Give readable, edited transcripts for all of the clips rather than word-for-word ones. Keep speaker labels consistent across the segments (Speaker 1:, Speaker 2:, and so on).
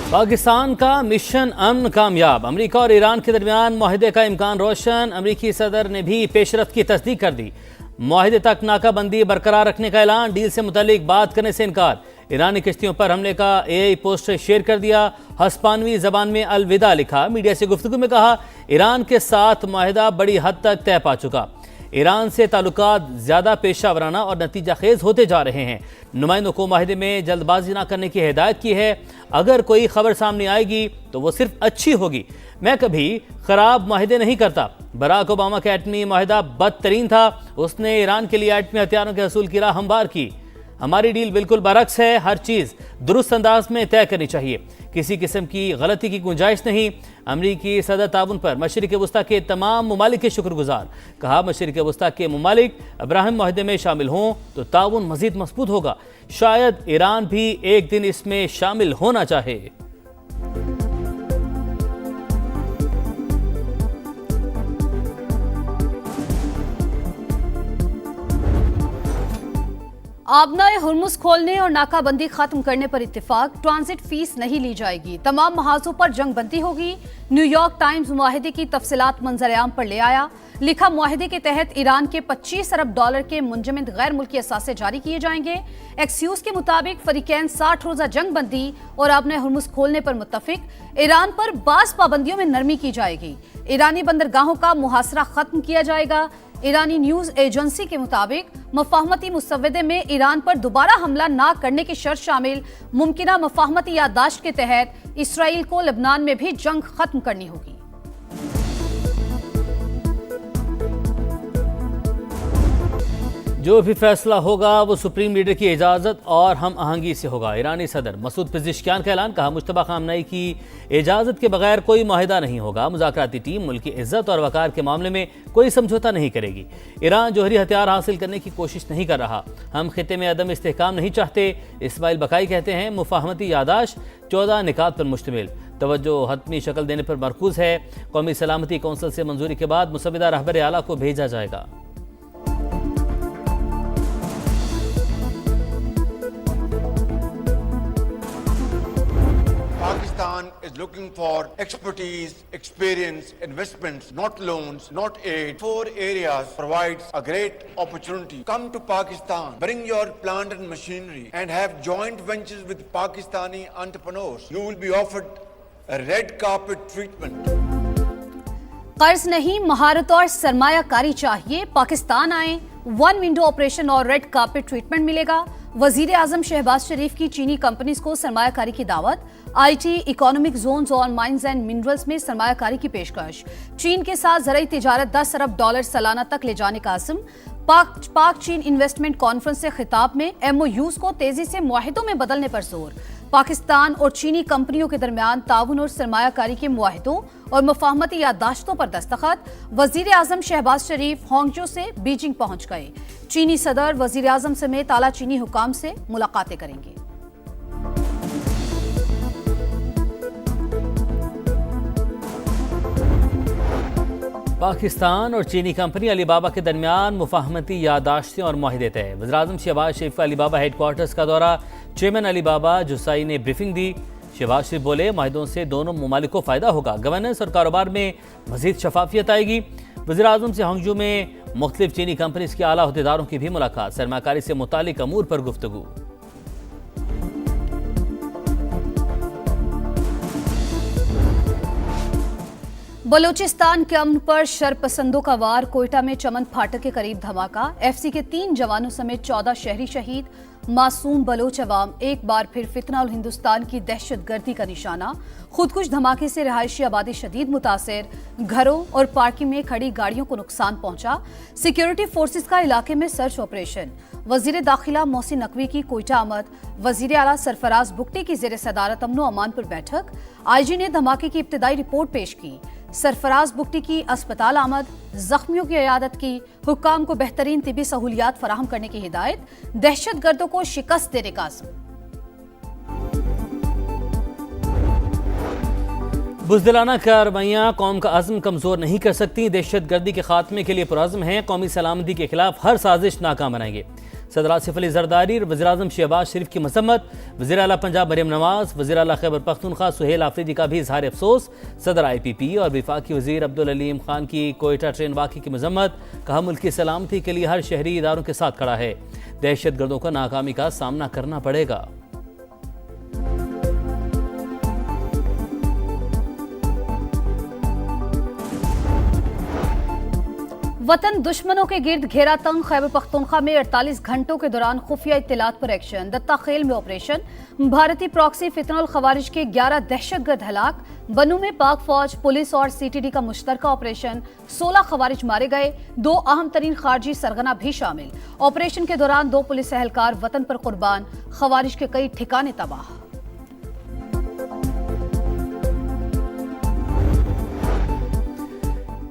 Speaker 1: पाकिस्तान का मिशन अमन कामयाब। अमेरिका और ईरान के दरमियान मुआहदे का इम्कान रोशन। अमेरिकी सदर ने भी पेशरफ्त की तस्दीक कर दी। मुआहदे तक नाकाबंदी बरकरार रखने का ऐलान। डील से मुतालिक बात करने से इनकार। ईरानी किश्तियों पर हमले का एआई पोस्टर शेयर कर दिया। हस्पानवी जबान में अलविदा लिखा। मीडिया से गुफ्तगू में कहा ईरान के साथ मुआहदा बड़ी हद तक तय पा चुका। ईरान से ताल्लुकात ज़्यादा पेशा वराना और नतीजा खेज होते जा रहे हैं। नुमाइंदों को मुआहदे में जल्दबाजी न करने की हिदायत की है। अगर कोई खबर सामने आएगी तो वो सिर्फ अच्छी होगी। मैं कभी खराब मुआहदे नहीं करता। बराक ओबामा का एटमी मुआहदा बदतरीन था। उसने ईरान के लिए एटमी हथियारों के हसूल की राह हमवार की। हमारी डील बिल्कुल बरक्स है। हर चीज़ दुरुस्त अंदाज में तय करनी चाहिए। किसी किस्म की गलती की गुंजाइश नहीं। अमरीकी सदर ताउन पर मशरिक़ वस्ता के तमाम ममालिक के शुक्रगुजार। कहा मशरिक़ वस्ता के ममालिक अब्राहम मुआहदे में शामिल हों तो ताउन मज़ीद मजबूत होगा। शायद ईरान भी एक दिन इसमें शामिल होना चाहे।
Speaker 2: आबनाए हुर्मुज खोलने और नाकाबंदी खत्म करने पर इत्तेफाक। ट्रांजिट फीस नहीं ली जाएगी। तमाम महाजों पर जंगबंदी होगी। न्यूयॉर्क टाइम्स मुआहदे की तफसीलात मंजर-ए-आम पर ले आया। लिखा मुआहदे के तहत ईरान के $25 अरब के मुंजमद गैर मुल्की असासे जारी किए जाएंगे। एक्सियूज के मुताबिक फरीकैन 60 रोजा जंगबंदी और आबनाए हुर्मुज खोलने पर मुत्तफिक। ईरान पर बास पाबंदियों में नरमी की जाएगी। ईरानी बंदरगाहों का मुहासरा खत्म किया जाएगा। ईरानी न्यूज एजेंसी के मुताबिक मफाहमती मुसव्वदे में ईरान पर दोबारा हमला न करने की शर्त शामिल। मुमकिना मफाहमती याददाश्त के तहत इसराइल को लेबनान में भी जंग खत्म करनी होगी।
Speaker 1: जो भी फैसला होगा वो सुप्रीम लीडर की इजाज़त और हम आहंगी से होगा। ईरानी सदर मसूद पेज़ेश्कियान का ऐलान। कहा मुश्तबा खामनई की इजाज़त के बगैर कोई मुआहिदा नहीं होगा। मुज़ाकराती टीम मुल्क की इज्जत और वक़ार के मामले में कोई समझौता नहीं करेगी। ईरान जोहरी हथियार हासिल करने की कोशिश नहीं कर रहा। हम खित्ते में अदम इस्तेहकाम नहीं चाहते। इस्माइल बकाई कहते हैं मुफाहमती यादाश्त 14 निकात पर मुश्तमिल। तवज्जो हतमी शक्ल देने पर मरकूज है। कौमी सलामती कौंसिल से मंजूरी के बाद मुसविदा रहबर आला को भेजा जाएगा।
Speaker 3: Pakistan is looking for expertise, experience, investments, not loans, not aid. 4 areas provides a great opportunity. Come to Pakistan, bring your plant and machinery and have joint ventures with Pakistani entrepreneurs. You will be offered a red carpet treatment.
Speaker 2: कर्ज नहीं, महारत और सरमायाकारी चाहिए। पाकिस्तान आए, one window operation और red carpet treatment मिलेगा। वजीर आजम शहबाज शरीफ की चीनी कंपनीज को सरमायाकारी की दावत। आईटी, इकोनॉमिक जोन्स और माइंस एंड मिनरल्स में सरमायाकारी की पेशकश। चीन के साथ ज़राई तिजारत $10 अरब सालाना तक ले जाने का अज़्म। पाक चीन इन्वेस्टमेंट कॉन्फ्रेंस से खिताब में MOUs को तेजी से मुआहिदों में बदलने पर जोर। पाकिस्तान और चीनी कंपनियों के दरमियान ताउन और सरमायाकारी के मुआहिदों और मुफाहमती याददाश्तों पर दस्तखत। वजीर आजम शहबाज शरीफ होंगजो से बीजिंग पहुंच गए। चीनी सदर वजीर आजम समेत आला चीनी हुकाम से मुलाकातें करेंगे।
Speaker 1: पाकिस्तान और चीनी कंपनी अलीबाबा के दरमियान मुफाहमती यादाश्तें और मुआहिदे तय। वज़ीर-ए-आज़म शहबाज शरीफ का अलीबाबा हेडक्वार्टर्स का दौरा। चेयरमैन अलीबाबा जुसाई ने ब्रीफिंग दी। शहबाज शरीफ बोले मुआहिदों से दोनों ममालिक को फ़ायदा होगा। गवर्नेंस और कारोबार में मज़ीद शफाफियत आएगी। वज़ीर-ए-आज़म से होंगजो में मुख्तलिफ चीनी कंपनीज के आला अहदेदारों की भी मुलाकात। सरमाकारी से मुतालिक अमूर पर गुफ्तगू।
Speaker 2: बलूचिस्तान के अमन पर शरपसंदों का वार। कोयटा में चमन फाटक के करीब धमाका। FC के 3 जवानों समेत 14 शहरी शहीद। मासूम बलोच अवाम एक बार फिर फितना और हिंदुस्तान की दहशतगर्दी का निशाना। खुदकुश धमाके से रिहायशी आबादी शदीद मुतासिर। घरों और पार्किंग में खड़ी गाड़ियों को नुकसान पहुंचा। सिक्योरिटी फोर्सेस का इलाके में सर्च ऑपरेशन। वजीर दाखिला मोहसिन नकवी की कोयटा आमद। वजीर आला सरफराज बुगटी की जेर सदारत अमन व अमान पर बैठक। IG ने धमाके की इब्तिदाई रिपोर्ट पेश की। सरफराज बुगटी की अस्पताल आमद। जख्मियों की इयादत की। हुक्काम को बेहतरीन तिबी सहूलियात फराहम करने की हिदायत। दहशतगर्दों को शिकस्त देने का अज़्म।
Speaker 1: बुज़दिलाना कार्रवाइयाँ कौम का अज़्म कमज़ोर नहीं कर सकती। दहशतगर्दी के खात्मे के लिए पुरअज़्म हैं। कौमी सलामती के खिलाफ हर साजिश नाकाम बनाएंगे। सदर आसिफ अली जरदारी और वज़ीर आज़म शहबाज शरीफ की मसम्मत। वज़ीर आला पंजाब मरियम नवाज, वज़ीर आला खैबर पख्तूनख्वा सुहेल आफरीदी का भी इजहार अफसोस। सदर IPP और वफाकी वज़ीर अब्दुल अलीम खान की कोयटा ट्रेन वाक़े की मजम्मत। कहा मुल्क की सलामती के लिए हर शहरी इदारों के साथ खड़ा है, दहशतगर्दों को नाकामी का सामना करना पड़ेगा।
Speaker 2: वतन दुश्मनों के गिर्द घेरा तंग। खैबर पख्तूनख्वा में 48 घंटों के दौरान खुफिया इत्तलात पर एक्शन। दत्ता खेल में ऑपरेशन। भारतीय प्रॉक्सी फितनुल खवारिज के 11 दहशतगर्द हलाक। बनू में पाक फौज, पुलिस और CTD का मुश्तरका ऑपरेशन। 16 खवारिज मारे गए, 2 अहम तरीन खारजी सरगना भी शामिल। ऑपरेशन के दौरान 2 पुलिस एहलकार वतन पर कुर्बान। खवारिज के कई ठिकाने तबाह।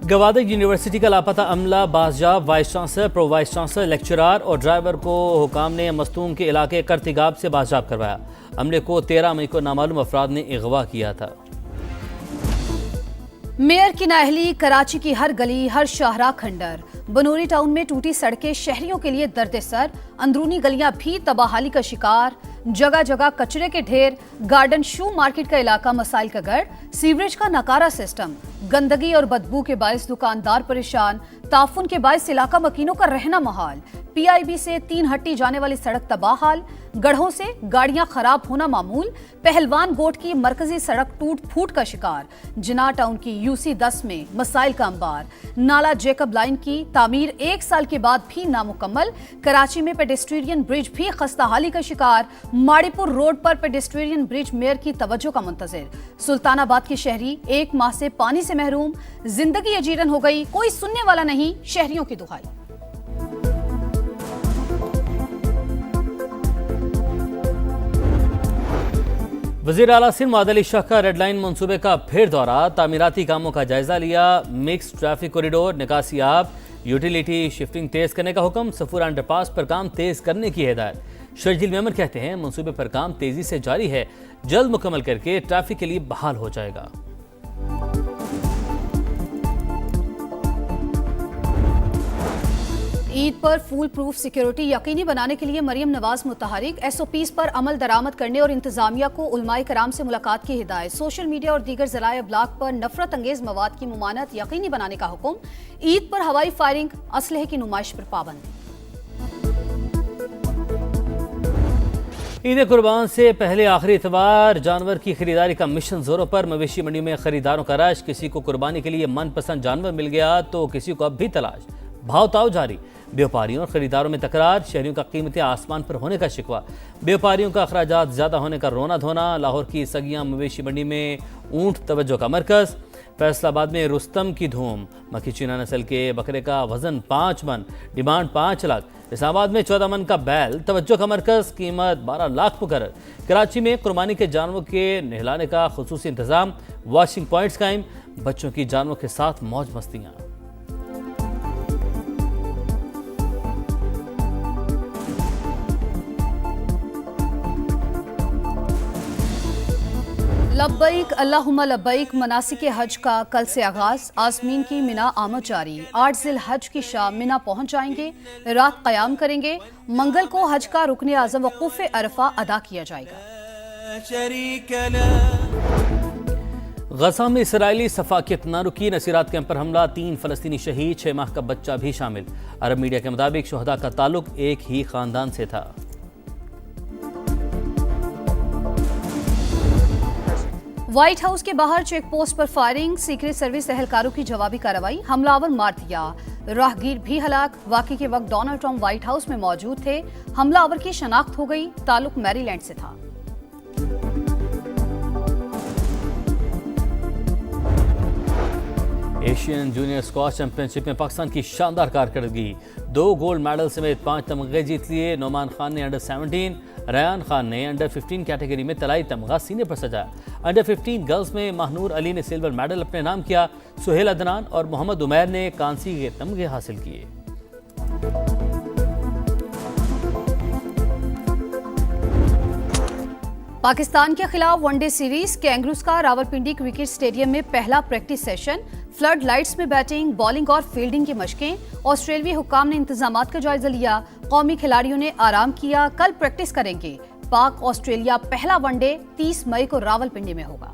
Speaker 1: गवादर यूनिवर्सिटी का लापता अमला बाज़याब। Vice chancellor, pro vice chancellor, lecturer और ड्राइवर को हुकाम ने मस्तूम के इलाके करतिगाब से बाज़याब करवाया। अमले को 13 मई को नामालूम अफराद ने अगवा किया था।
Speaker 2: मेयर की नाअहली, कराची की हर गली हर शाहराह खंडर। बनूरी टाउन में टूटी सड़कें शहरियों के लिए दर्द सर। अंदरूनी गलियां भी तबाहाली का शिकार। जगह जगह कचरे के ढेर। गार्डन शू मार्केट का इलाका मसाइल का गढ़। सीवरेज का नकारा सिस्टम। गंदगी और बदबू के बायस दुकानदार परेशान। ताफुन के बायस इलाका मकीनों का रहना महाल। PIB से 3 हट्टी जाने वाली सड़क तबाह हाल। गढ़ों से गाड़ियां खराब होना मामूल। पहलवान गोट की मरकजी सड़क टूट फूट का शिकार। जिना टाउन की UC 10 में मसाइल का अंबार। नाला जेकब लाइन की तामीर 1 साल के बाद भी नामुकम्मल। कराची में पेडेस्ट्रियन ब्रिज भी खस्ताहाली का शिकार। माड़ीपुर रोड पर पेडेस्ट्रियन ब्रिज मेयर की तवज्जो का मुंतजिर। सुल्तानाबाद के शहरी 1 माह से पानी से महरूम। जिंदगी अजीरन हो गई, कोई सुनने वाला नहीं, शहरियों की दुहाई।
Speaker 1: वज़ीर आला सिंध मुआद अली शाह का रेड लाइन मनसूबे का फिर दौरा। तामीराती कामों का जायजा लिया। मिक्स ट्रैफिक कॉरिडोर, निकासी आब, यूटिलिटी शिफ्टिंग तेज करने का हुक्म। सफूरा अंडरपास पर काम तेज करने की हिदायत। शर्जील मेमन कहते हैं मनसूबे पर काम तेजी से जारी है, जल्द मुकम्मल करके ट्रैफिक के लिए बहाल हो जाएगा।
Speaker 2: ईद पर फूल प्रूफ सिक्योरिटी यकीनी बनाने के लिए मरियम नवाज मुतहरिक। SOPs पर अमल दरामद करने और इंतजामिया को उलमाए कराम से मुलाकात की हिदायत। सोशल मीडिया और दीगर ज़राए अब्लाग पर नफरत अंगेज मवाद की मुमानत यकीनी बनाने का हुक्म। ईद पर हवाई फायरिंग, असलहे की नुमाइश पर पाबंदी।
Speaker 1: ईद कुर्बान से पहले आखिरी इतवार जानवर की खरीदारी का मिशन जोरों पर। मवेशी मंडी में खरीदारों का रश। किसी को कुर्बानी के लिए मनपसंद जानवर मिल गया तो किसी को अब भी तलाश। भाव ताव जारी। व्यापारियों और खरीदारों में तकरार। शहरियों का कीमतें आसमान पर होने का शिकवा। व्यापारियों का अखराजात ज़्यादा होने का रोना धोना। लाहौर की सगियां मवेशी मंडी में ऊंट तवज्जो का मरकज़। फैसलाबाद में रुस्तम की धूम। मक्खी चीना नस्ल के बकरे का वजन 5 मन, डिमांड 5 लाख। इस्लामाबाद में 14 मन का बैल तवज्जो का मरकज़, कीमत 12 लाख मुकर्रर। कराची में कुर्बानी के जानवरों के नहलाने का खुसूसी इंतजाम। वॉशिंग पॉइंट्स कायम। बच्चों की जानवरों के साथ मौज मस्तियाँ।
Speaker 2: लब्बैक अल्लाहुम्मा लब्बैक। मनासिक हज का कल से आगाज। आज़मीन की मिना आमद जारी। 8 ज़िल हज की शाम मिना पहुंच जाएंगे, रात क़याम करेंगे। मंगल को हज का रुकन आज़म वक़ूफ़ अरफा अदा किया जाएगा।
Speaker 1: गज़ा में इसराइली सफाकियत ना रुकी। नसीरात कैंप पर हमला, 3 फ़लस्तीनी शहीद, 6 माह का बच्चा भी शामिल। अरब मीडिया के मुताबिक शोहदा का ताल्लुक एक ही खानदान से था।
Speaker 2: व्हाइट हाउस के बाहर चेक पोस्ट पर फायरिंग। सीक्रेट सर्विस एहलकारों की जवाबी कार्रवाई। हमलावर मार दिया, राहगीर भी हलाक। वाक़े के वक्त डोनाल्ड ट्रंप व्हाइट हाउस में मौजूद थे। हमलावर की शनाख्त हो गई, ताल्लुक मैरीलैंड से था।
Speaker 1: एशियन जूनियर स्क्वाश चैंपियनशिप में पाकिस्तान की शानदार कारकर्दगी। 2 गोल्ड मेडल समेत 5 तमगे जीत लिए। नोमान खान ने अंडर 17, रयान खान ने अंडर 15 कैटेगरी में तलाई तमगा सीने पर सजाया। अंडर 15 गर्ल्स में महनूर अली ने सिल्वर मेडल अपने नाम किया। सुहेल अदनान और मोहम्मद उमैर ने कांसी के तमगे हासिल किए।
Speaker 2: पाकिस्तान के खिलाफ वनडे सीरीज। कैंगरूज का रावलपिंडी क्रिकेट स्टेडियम में पहला प्रैक्टिस सेशन। फ्लड लाइट्स में बैटिंग, बॉलिंग और फील्डिंग की मशकें। ऑस्ट्रेलियाई हुक्काम ने इंतजामात का जायजा लिया। कौमी खिलाड़ियों ने आराम किया, कल प्रैक्टिस करेंगे। पाक ऑस्ट्रेलिया पहला वनडे 30 मई को रावलपिंडी में होगा।